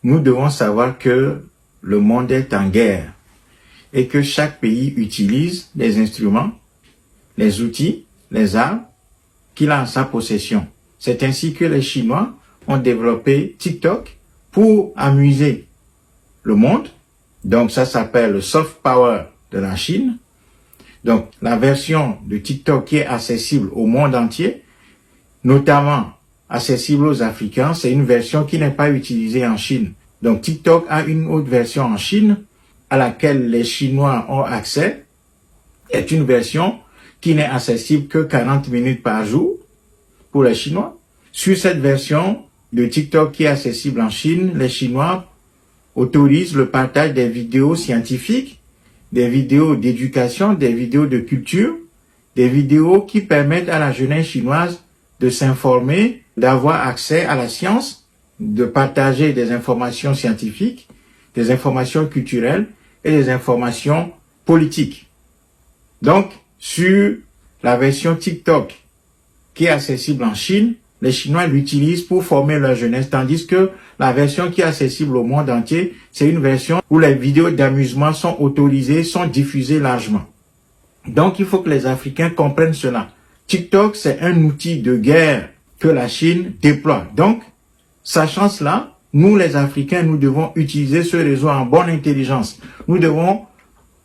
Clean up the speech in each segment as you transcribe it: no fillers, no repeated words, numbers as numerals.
nous devons savoir que le monde est en guerre et que chaque pays utilise les instruments, les outils, les armes qu'il a en sa possession. C'est ainsi que les Chinois ont développé TikTok pour amuser le monde. Donc ça s'appelle le soft power de la Chine. Donc la version de TikTok qui est accessible au monde entier, notamment accessible aux Africains, c'est une version qui n'est pas utilisée en Chine. Donc TikTok a une autre version en Chine à laquelle les Chinois ont accès. C'est une version qui n'est accessible que 40 minutes par jour pour les Chinois. Sur cette version de TikTok qui est accessible en Chine, les Chinois autorisent le partage des vidéos scientifiques, des vidéos d'éducation, des vidéos de culture, des vidéos qui permettent à la jeunesse chinoise de s'informer, d'avoir accès à la science, de partager des informations scientifiques, des informations culturelles et des informations politiques. Donc, sur la version TikTok qui est accessible en Chine, les Chinois l'utilisent pour former leur jeunesse, tandis que la version qui est accessible au monde entier, c'est une version où les vidéos d'amusement sont autorisées, sont diffusées largement. Donc, il faut que les Africains comprennent cela. TikTok, c'est un outil de guerre que la Chine déploie. Donc, sachant cela, nous les Africains, nous devons utiliser ce réseau en bonne intelligence. Nous devons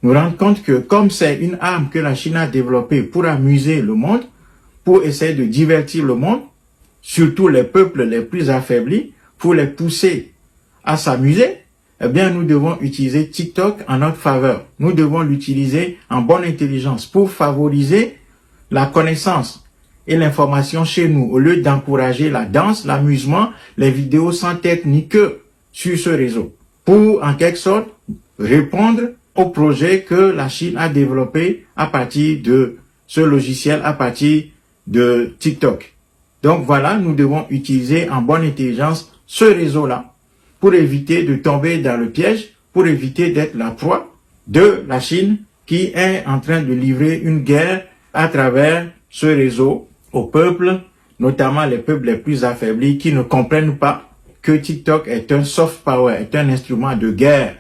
nous rendre compte que comme c'est une arme que la Chine a développée pour amuser le monde, pour essayer de divertir le monde, surtout les peuples les plus affaiblis, pour les pousser à s'amuser, eh bien, nous devons utiliser TikTok en notre faveur. Nous devons l'utiliser en bonne intelligence pour favoriser la connaissance et l'information chez nous, au lieu d'encourager la danse, l'amusement, les vidéos sans tête ni queue sur ce réseau, pour en quelque sorte répondre au projet que la Chine a développé à partir de ce logiciel, à partir de TikTok. Donc voilà, nous devons utiliser en bonne intelligence ce réseau-là pour éviter de tomber dans le piège, pour éviter d'être la proie de la Chine qui est en train de livrer une guerre à travers ce réseau aux peuples, notamment les peuples les plus affaiblis qui ne comprennent pas que TikTok est un soft power, est un instrument de guerre